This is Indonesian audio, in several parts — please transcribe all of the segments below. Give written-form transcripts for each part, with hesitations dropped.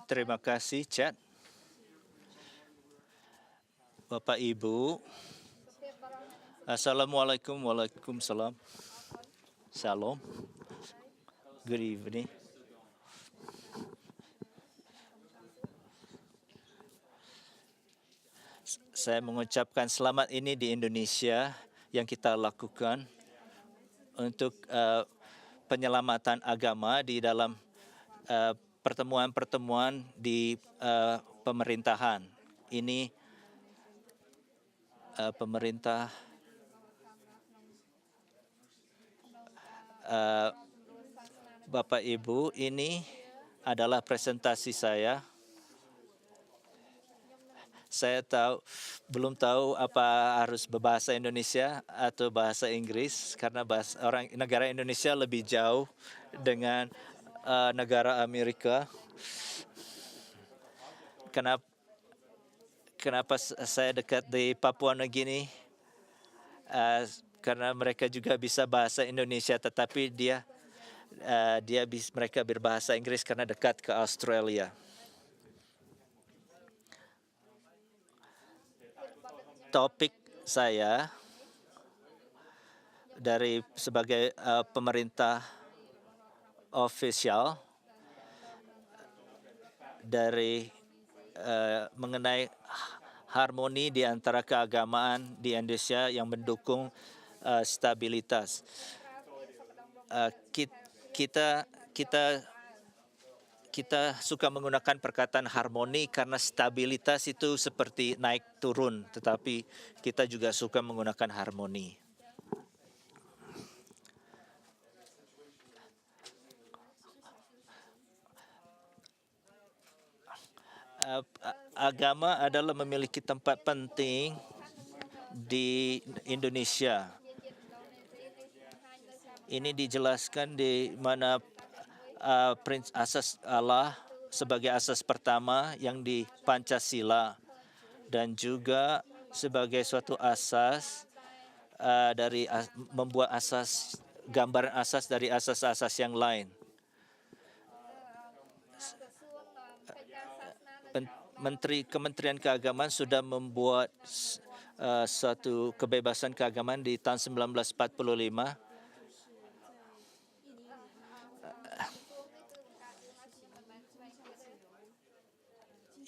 Terima kasih, Chad. Bapak Ibu, Assalamualaikum, Waalaikumsalam. Shalom. Good evening. Saya mengucapkan selamat ini di Indonesia yang kita lakukan untuk penyelamatan agama di dalam pertemuan-pertemuan di pemerintahan. Ini pemerintah Bapak Ibu, ini adalah presentasi saya. Saya belum tahu apa harus berbahasa Indonesia atau bahasa Inggris karena negara Indonesia lebih jauh dengan negara Amerika. Kenapa saya dekat di Papua Nugini? Karena mereka juga bisa bahasa Indonesia, tetapi mereka berbahasa Inggris karena dekat ke Australia. Topik saya sebagai pemerintah ofisial mengenai harmoni di antara keagamaan di Indonesia yang mendukung stabilitas. Kita suka menggunakan perkataan harmoni karena stabilitas itu seperti naik turun, tetapi kita juga suka menggunakan harmoni. Agama adalah memiliki tempat penting di Indonesia. Ini dijelaskan di mana asas Allah sebagai asas pertama yang di Pancasila, dan juga sebagai suatu asas membuat gambaran asas dari asas-asas yang lain. Kementerian Keagamaan sudah membuat suatu kebebasan keagamaan di tahun 1945.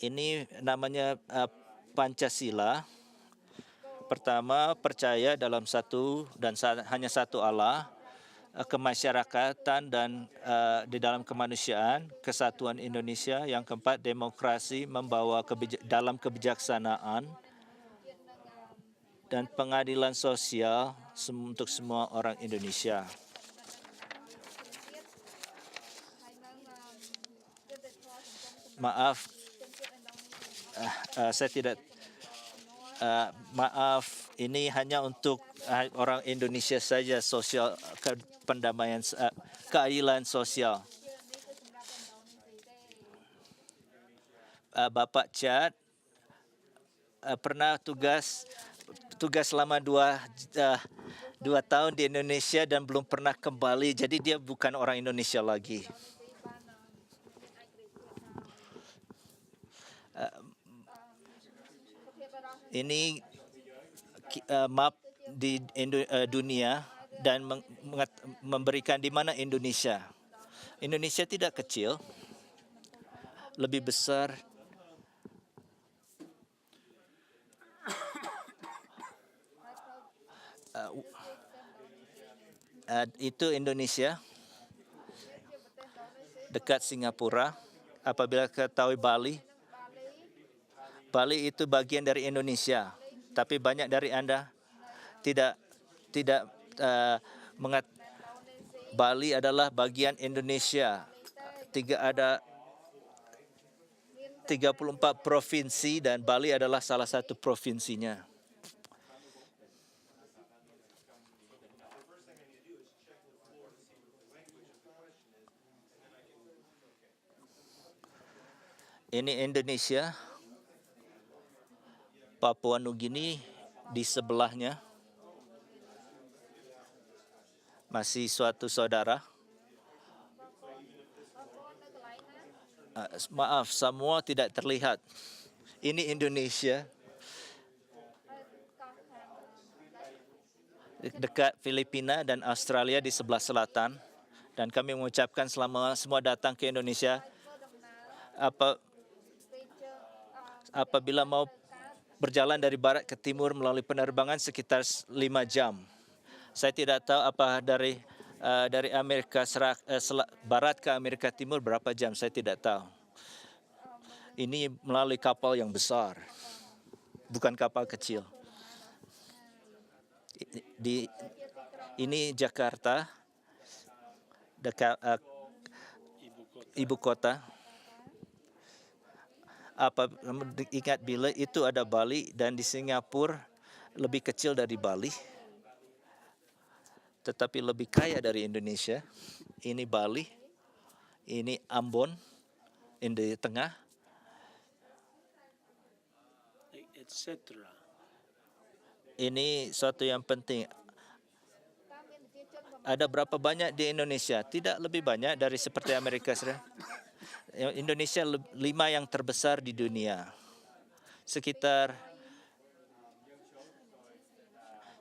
Ini namanya Pancasila. Pertama, percaya dalam satu dan hanya satu Allah, kemasyarakatan dan di dalam kemanusiaan, kesatuan Indonesia. Yang keempat, demokrasi membawa dalam kebijaksanaan dan pengadilan sosial untuk semua orang Indonesia. Maaf, saya tidak. Maaf, ini hanya untuk orang Indonesia saja, sosial pendamaian, keadilan sosial. Bapak Chad pernah tugas selama dua tahun di Indonesia dan belum pernah kembali, jadi dia bukan orang Indonesia lagi. Ini map di dunia dan memberikan di mana Indonesia. Indonesia tidak kecil, lebih besar. Itu Indonesia, dekat Singapura. Apabila ketahui Bali itu bagian dari Indonesia, tapi banyak dari Anda tidak Bali adalah bagian Indonesia. Ada 34 provinsi dan Bali adalah salah satu provinsinya. Ini Indonesia, Papua Nugini di sebelahnya, masih suatu saudara. Maaf, Samoa tidak terlihat. Ini Indonesia, dekat Filipina dan Australia di sebelah selatan. Dan kami mengucapkan selamat semua datang ke Indonesia. Apabila mau berjalan dari barat ke timur melalui penerbangan sekitar 5 jam. Saya tidak tahu apa dari Amerika Barat ke Amerika Timur berapa jam, saya tidak tahu. Ini melalui kapal yang besar, bukan kapal kecil. Ini Jakarta, dekat ibu kota. Ingat bila itu ada Bali, dan di Singapura lebih kecil dari Bali, tetapi lebih kaya dari Indonesia. Ini Bali, ini Ambon, di tengah, etc. Ini suatu yang penting. Ada berapa banyak di Indonesia? Tidak lebih banyak dari seperti Amerika Serikat. Indonesia 5 yang terbesar di dunia. Sekitar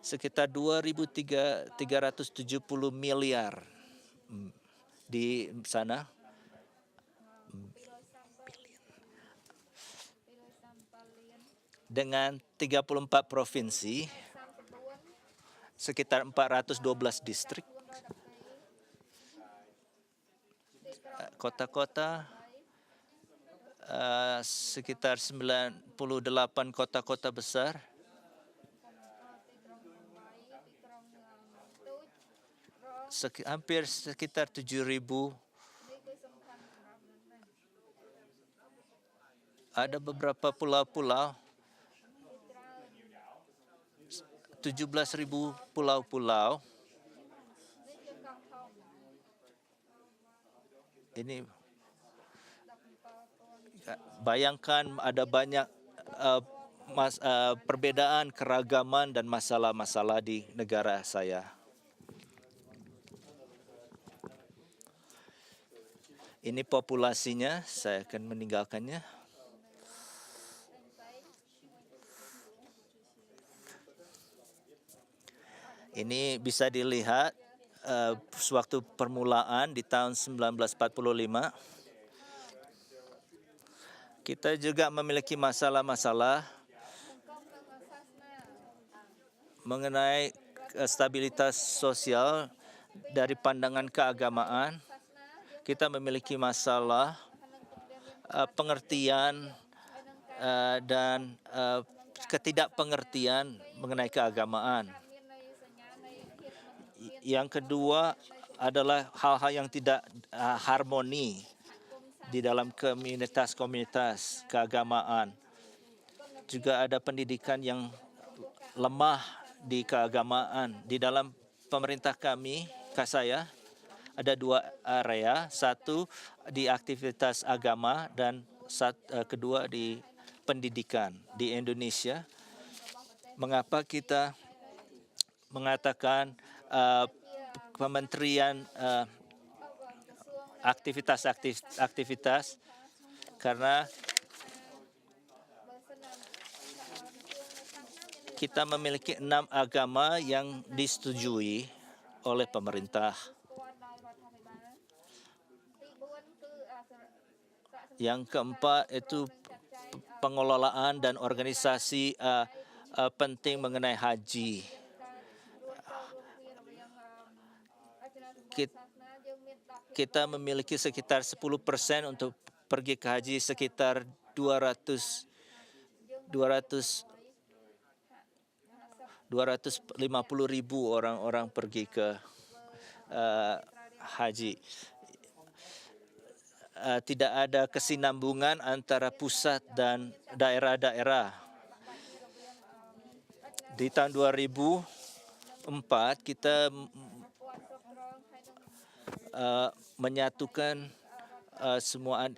2.370 miliar di sana. Dengan 34 provinsi, sekitar 412 distrik, kota-kota, sekitar 98 kota-kota besar, hampir sekitar 7.000. Ada beberapa pulau-pulau, 17.000 pulau-pulau. Ini bayangkan ada banyak perbedaan, keragaman, dan masalah-masalah di negara saya. Ini populasinya, saya akan meninggalkannya. Ini bisa dilihat sewaktu permulaan di tahun 1945. Kita juga memiliki masalah-masalah mengenai stabilitas sosial dari pandangan keagamaan. Kita memiliki masalah pengertian dan ketidakpengertian mengenai keagamaan. Yang kedua adalah hal-hal yang tidak harmoni di dalam komunitas keagamaan. Juga ada pendidikan yang lemah di keagamaan. Di dalam pemerintah kami, saya, ada 2 area. Satu di aktivitas agama dan kedua di pendidikan. Di Indonesia, mengapa kita mengatakan kementerian aktivitas, karena kita memiliki 6 agama yang disetujui oleh pemerintah. Yang keempat itu pengelolaan dan organisasi penting mengenai haji. Kita memiliki sekitar 10% untuk pergi ke haji, sekitar 250.000 orang-orang pergi ke haji. Tidak ada kesinambungan antara pusat dan daerah-daerah. Di tahun 2004 kita menyatukan semua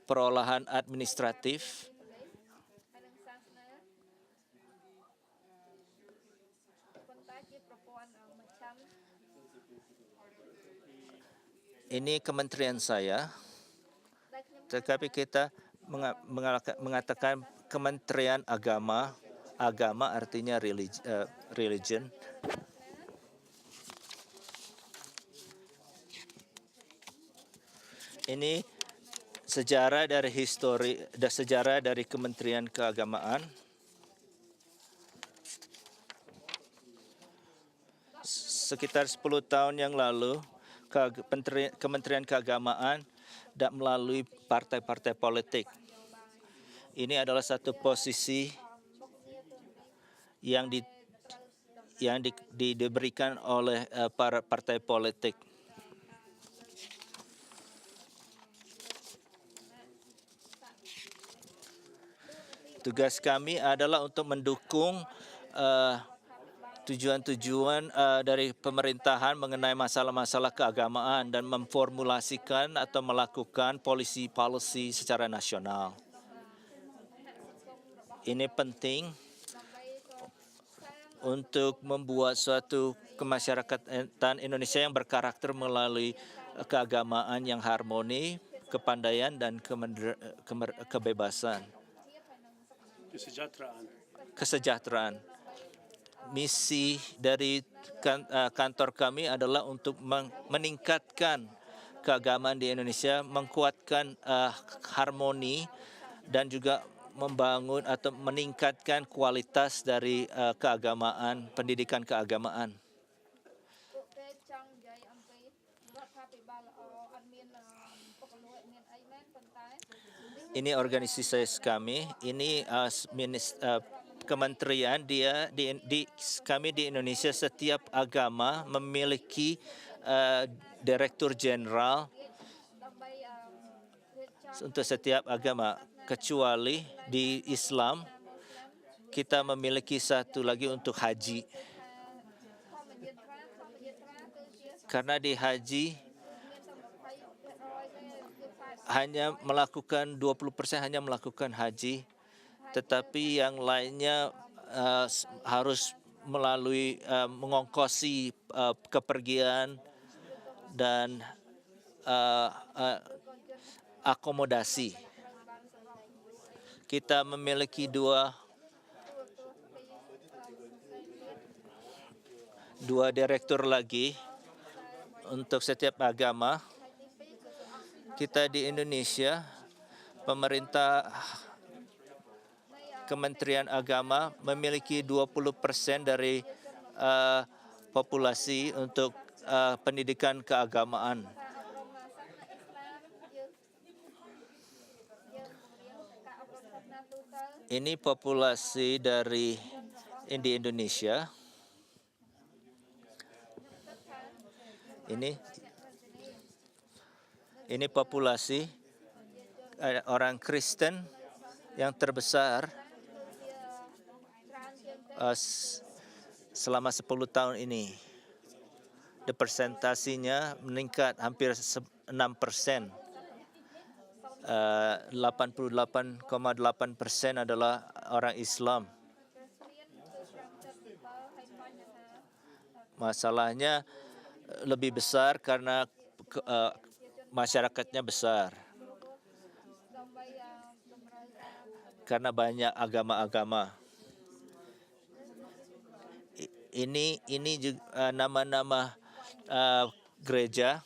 perolahan administratif. Ini kementerian saya. tetapi kita mengatakan Kementerian Agama. Agama artinya religion. Ini sejarah dari Kementerian Keagamaan. Sekitar 10 tahun yang lalu, Kementerian Keagamaan tidak melalui partai-partai politik. Ini adalah satu posisi yang diberikan oleh para partai politik. Tugas kami adalah untuk mendukung tujuan-tujuan dari pemerintahan mengenai masalah-masalah keagamaan dan memformulasikan atau melakukan policy secara nasional. Ini penting untuk membuat suatu kemasyarakatan Indonesia yang berkarakter melalui keagamaan yang harmoni, kepandaian, dan kebebasan. Kesejahteraan. Misi dari kantor kami adalah untuk meningkatkan keagamaan di Indonesia, menguatkan harmoni, dan juga membangun atau meningkatkan kualitas dari keagamaan, pendidikan keagamaan. Ini organisasi kami, ini kementerian kami di Indonesia, setiap agama memiliki direktur jenderal untuk setiap agama, kecuali di Islam kita memiliki satu lagi untuk haji. Karena di haji hanya melakukan 20% hanya melakukan haji, tetapi yang lainnya harus melalui mengongkosi kepergian dan akomodasi. Kita memiliki dua direktur lagi untuk setiap agama. Kita di Indonesia, pemerintah Kementerian Agama memiliki 20% dari populasi untuk pendidikan keagamaan. Ini populasi di Indonesia. Ini populasi orang Kristen yang terbesar selama 10 tahun ini. Persentasinya meningkat hampir 6%. 88,8% adalah orang Islam. Masalahnya lebih besar karena masyarakatnya besar. Karena banyak agama-agama. Ini juga nama-nama gereja.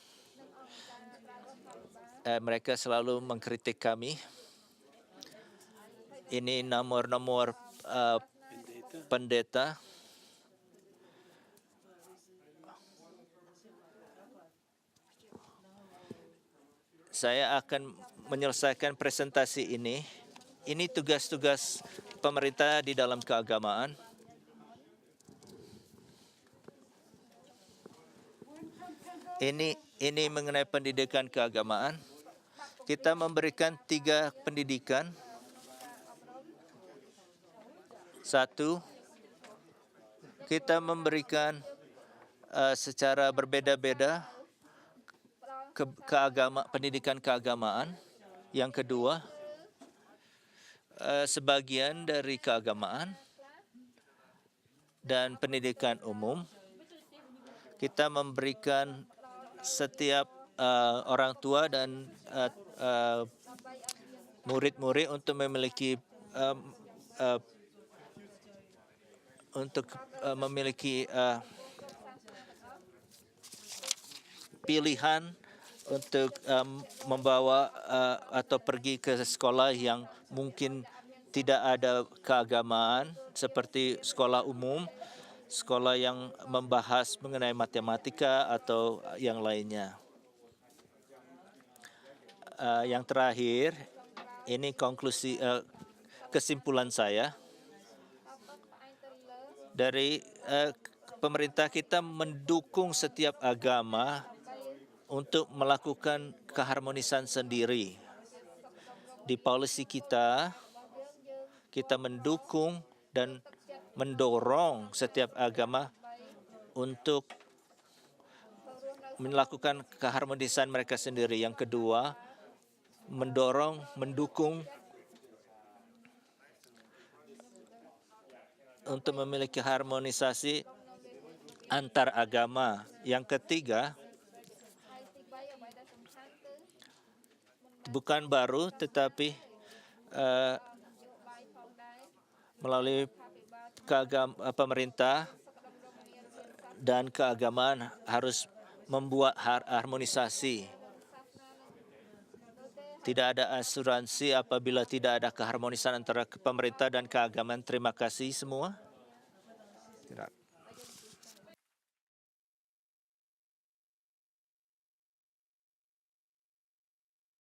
Mereka selalu mengkritik kami. Ini nomor-nomor pendeta. Saya akan menyelesaikan presentasi ini. Ini tugas-tugas pemerintah di dalam keagamaan. Ini mengenai pendidikan keagamaan. Kita memberikan 3 pendidikan. 1, kita memberikan secara berbeda-beda pendidikan keagamaan. Yang kedua, sebagian dari keagamaan dan pendidikan umum. Kita memberikan setiap orang tua dan murid-murid untuk memiliki uh, pilihan untuk membawa atau pergi ke sekolah yang mungkin tidak ada keagamaan seperti sekolah umum, sekolah yang membahas mengenai matematika atau yang lainnya. Yang terakhir, ini konklusi kesimpulan saya dari pemerintah kita mendukung setiap agama untuk melakukan keharmonisan sendiri. Di polisi kita mendukung dan mendorong setiap agama untuk melakukan keharmonisan mereka sendiri. Yang kedua, mendukung untuk memiliki harmonisasi antar agama. Yang ketiga, bukan baru tetapi melalui pemerintah dan keagamaan harus membuat harmonisasi. Tidak ada asuransi apabila tidak ada keharmonisan antara pemerintah dan keagamaan. Terima kasih semua.